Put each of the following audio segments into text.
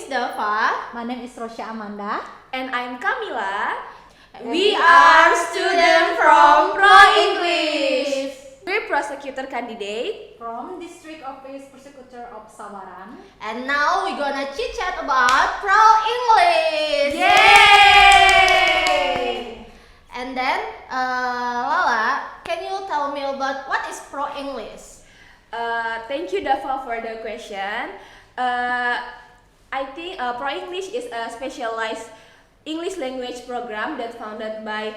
is Dava. My name is Rosya Amanda. And I'm Camila. We are student from Pro English. We're prosecutor candidate From District Office Prosecutor of Sabaran. And now we're gonna chit chat about Pro English. Yay! And then, Lala, can you tell me about what is Pro English? Thank you, Dava, for the question. I think Pro English is a specialized English language program that founded by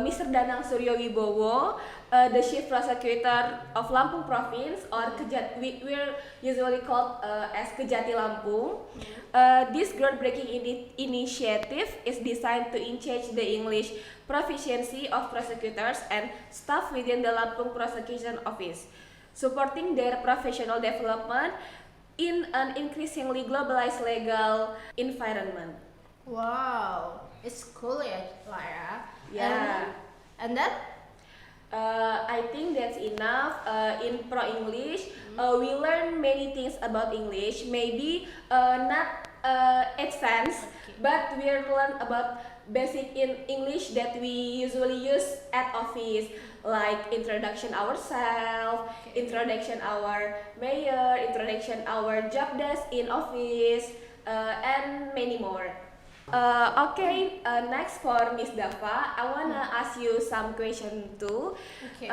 Mr. Danang Suryo Wibowo, the chief prosecutor of Lampung Province, or we're usually called as Kejati Lampung. This groundbreaking initiative is designed to enhance the English proficiency of prosecutors and staff within the Lampung Prosecution Office, supporting their professional development in an increasingly globalized legal environment. Wow, it's cool ya, Lara. Yeah. And then? I think that's enough. In Pro English, we learn many things about English. Maybe not advanced, but we learn about basic in English that we usually use at office, like introduction ourselves, introduction our mayor, introduction our job desk in office, and many more. Next for Miss Dava, I wanna ask you some question too. Okay.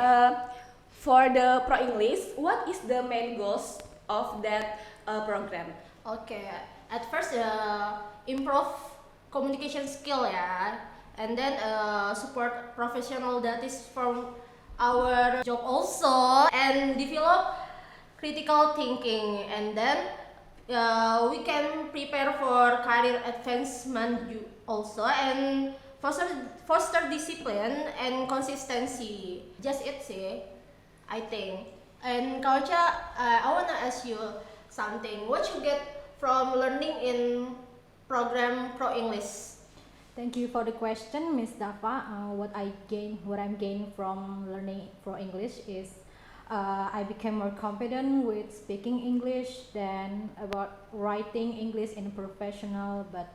For the Pro English, what is the main goals of that program? Okay, at first improve communication skill ya, and then support professional that is from our job also, and develop critical thinking, and then we can prepare for career advancement also, and foster discipline and consistency. Just it sih, I think. And Kaucha, I wanna ask you something. What you get from learning in program Pro English? Thank you for the question, Miss Dava. What I'm gaining from learning Pro English is I became more confident with speaking English than about writing English in professional, but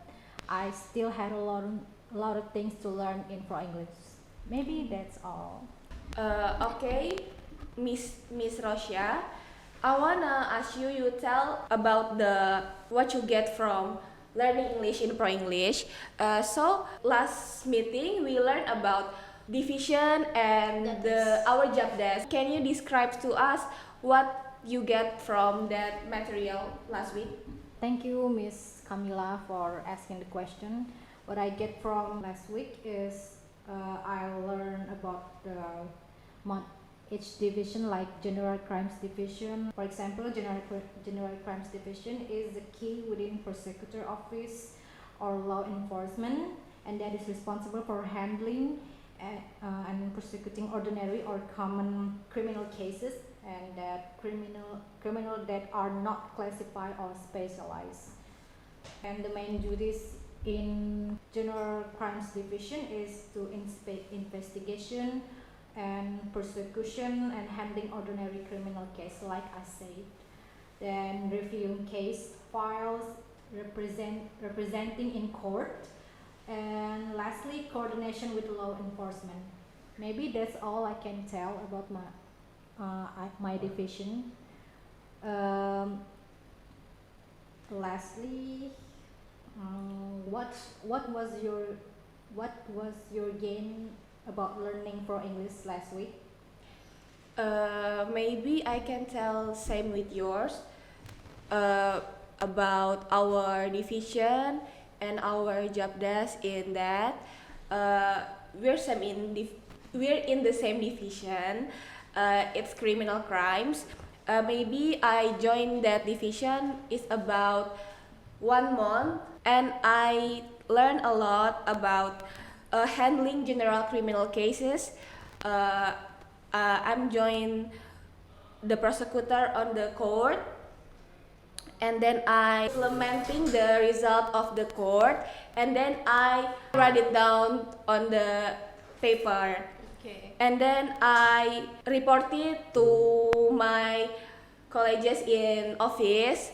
I still had a lot of things to learn in Pro English. Maybe that's all. Miss Rosya, I wanna ask you. You tell about what you get from learning English in Pro English. So last meeting we learned about division and our job desk. Can you describe to us what you get from that material last week? Thank you, Miss Camila, for asking the question. What I get from last week is I learned about each division, like general crimes division. For example, general crimes division is the key within prosecutor office or law enforcement, and that is responsible for handling and prosecuting ordinary or common criminal cases, and that criminal that are not classified or specialized. And the main duties in general crimes division is to investigation and prosecution and handling ordinary criminal case, like I said. Then reviewing case files, representing in court, and lastly coordination with law enforcement. Maybe that's all I can tell about my division. Lastly, what was your gain about learning Pro English last week? Maybe I can tell same with yours about our division and our job desk. In that we're in the same division. It's criminal crimes. Maybe I joined that division is about 1 month, and I learned a lot about handling general criminal cases. I'm joined the prosecutor on the court, and then I implementing the result of the court, and then I write it down on the paper. Okay. And then I reported to my colleagues in office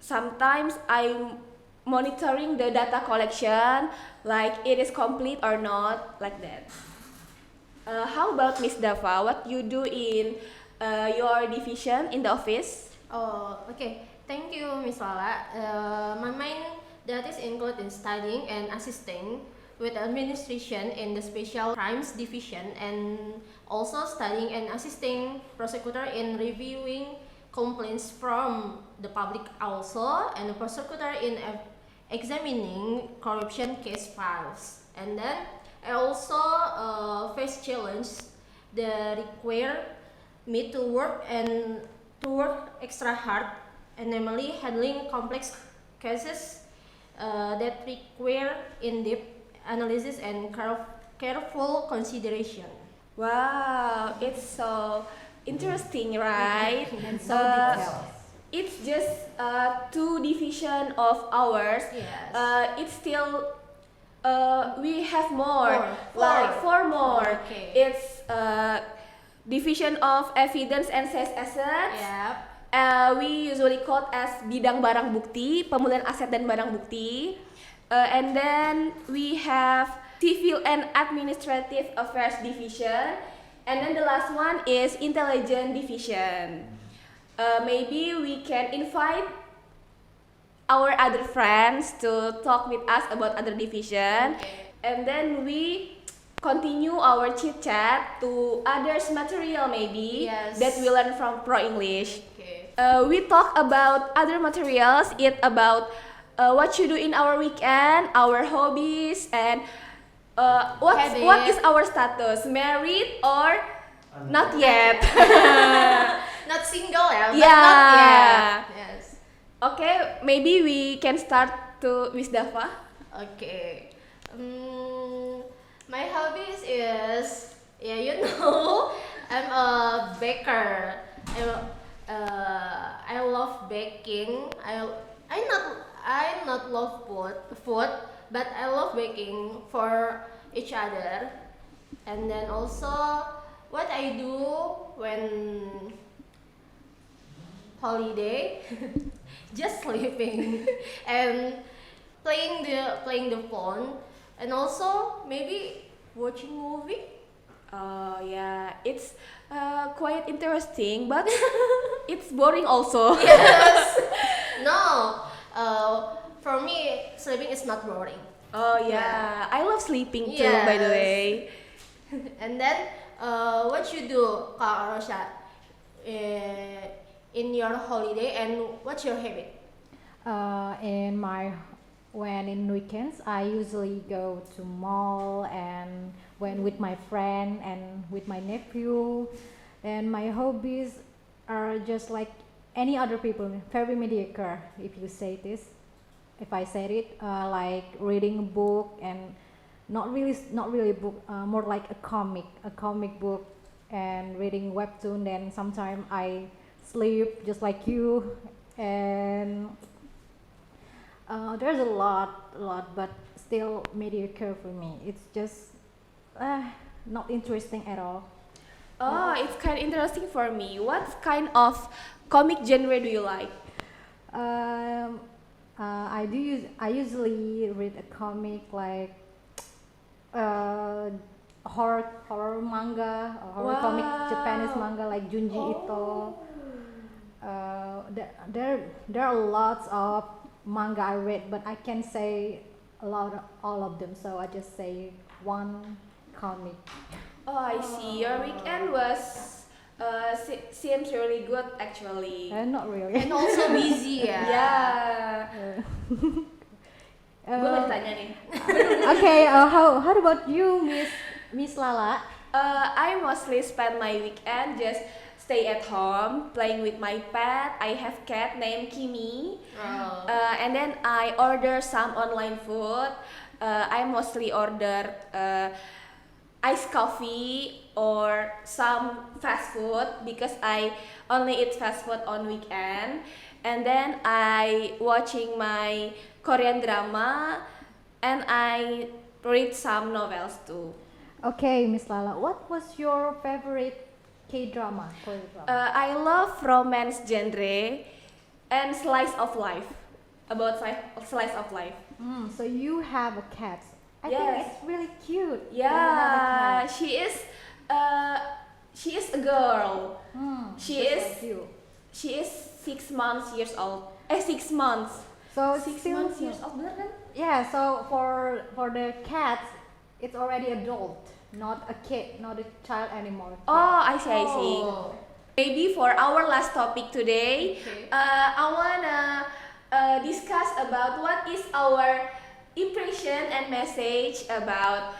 sometimes I'm monitoring the data collection, like it is complete or not, like that. How about Miss Dava? What you do in your division in the office? Oh, okay. Thank you, Miss Lala. My main duties include in studying and assisting with administration in the Special Crimes Division, and also studying and assisting prosecutor in reviewing complaints from the public also, and the prosecutor in examining corruption case files. And then I also face challenge that require me to work extra hard, and namely handling complex cases that require in-depth analysis and careful consideration. Wow, it's so interesting, right? And so Uh, detailed. it's just two division of ours. Yes. It's still we have more, Four. like four more. Okay. It's division of evidence and seized assets. Yep. We usually call as bidang barang bukti, pemulihan aset dan barang bukti. And then we have civil and administrative affairs division. And then the last one is intelligence division. Maybe we can invite our other friends to talk with us about other division. Okay. And then we continue our chit chat to others material maybe Yes. that we learn from Pro English. Okay. We talk about other materials. It about what you do in our weekend, our hobbies, and what Habit. is our status, married or not yet? Not single ya, but Yeah. not yet. Yes. Okay, maybe we can start to Miss Dava. Okay. My hobbies is, yeah, you know, I'm a baker. I love baking. I not love food, but I love baking for each other. And then also, what I do when holiday, just sleeping and playing the phone, and also maybe watching movie. Oh yeah, it's quite interesting, but it's boring also. Yes. No. For me, sleeping is not boring. Oh yeah, I love sleeping too, by the Yes. way. And then, what you do, Kak Rosha, in your holiday, and what's your habit? When in weekends, I usually go to mall and when with my friend and with my nephew. And my hobbies are just like any other people, very mediocre. If you say this, if I said it, like reading a book and not really book, more like a comic book, and reading webtoon. Then sometimes I sleep just like you, and there's a lot, but still mediocre for me. It's just not interesting at all. Oh, it's kind of interesting for me. What kind of comic genre do you like? I usually read a comic like horror manga, or horror comic, Japanese manga like Junji Ito. There are lots of manga I read, but I can't say all of them, so I just say one comic. Oh, I see. Your weekend was seems really good actually. Not really. And also busy ya. Yeah. Gue mau Uh, ditanya nih. okay, how about you, Miss Lala? I mostly spend my weekend just stay at home playing with my pet. I have cat named Kimi. Oh. And then I order some online food. I mostly order iced coffee or some fast food because I only eat fast food on weekend. And then I watching my Korean drama and I read some novels too. Okay, Miss Lala, what was your favorite K-drama? Korean drama? I love romance genre and slice of life. About slice of life. So you have a cat. I Yes. think it's really cute. when you Yeah, have a cat. she is a girl. She just is like you. She is 6 months years old. 6 months. So 6 still- months years old, bener kan? Yeah, so for the cat, it's already adult, not a kid, not a child anymore. Oh, I see, I see. Oh. Maybe for our last topic today, Okay. I wanna discuss about what is our impression and message about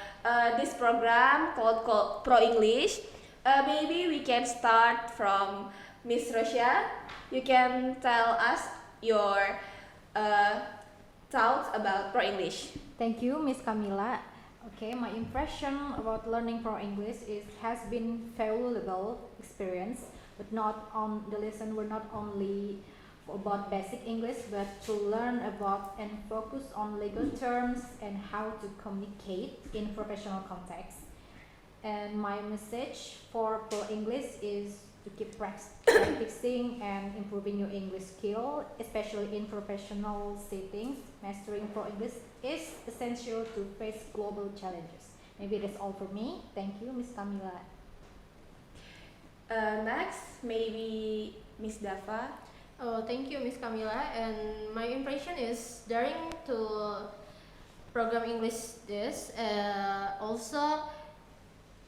this program called Pro English. Maybe we can start from Miss Rosha. You can tell us your thoughts about Pro English. Thank you, Miss Camila. Okay, my impression about learning Pro English has been valuable experience, but not on the lesson were not only about basic English, but to learn about and focus on legal terms and how to communicate in professional context. And my message for Pro English is to keep practicing and improving your English skill, especially in professional settings. Mastering Pro English is essential to face global challenges. Maybe that's all for me. Thank you, Miss Camila. Next, maybe Miss Dava. Oh, thank you, Miss Camila. And my impression is during to program English this also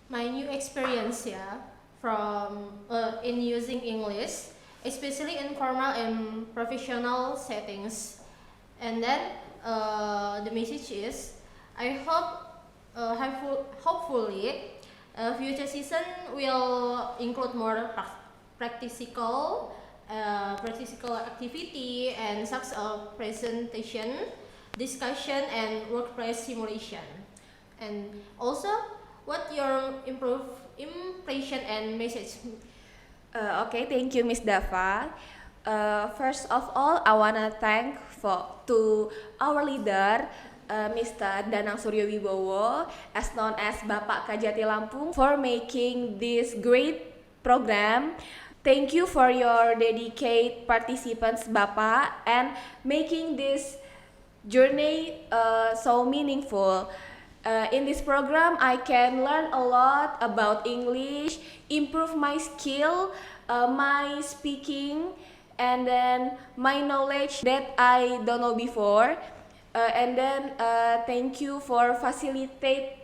my new experience from in using English, especially in formal and professional settings. And then the message is I hope hopefully future season will include more practical activity and such a presentation, discussion, and workplace simulation. And also, what your impression and message? Okay, thank you, Miss Dava. First of all, I wanna thank to our leader, Mr. Danang Suryo Wibowo, as known as Bapak Kajati Lampung, for making this great program. Thank you for your dedicated participants, Bapak, and making this journey so meaningful. In this program, I can learn a lot about English, improve my skill, my speaking, and then my knowledge that I don't know before. And then thank you for facilitate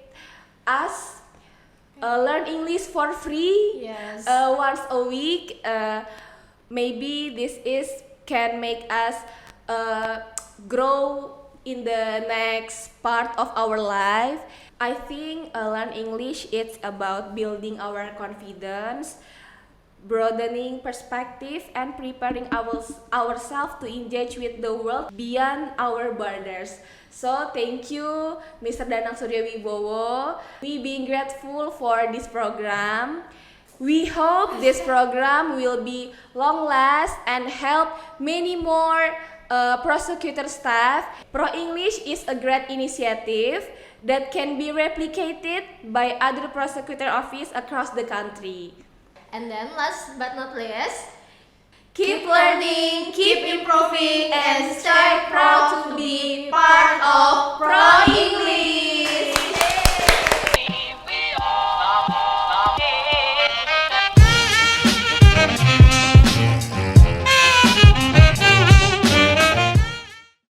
us learn English for free. Yes. Once a week. Maybe this can make us grow in the next part of our life. I think learn English it's about building our confidence, broadening perspective, and preparing ourselves to engage with the world beyond our borders. So thank you, Mr. Danang Suryo Wibowo. We being grateful for this program. We hope this program will be long last and help many more prosecutor staff. Pro English is a great initiative that can be replicated by other prosecutor office across the country. And then last but not least, Keep learning, keep improving, and stay proud to be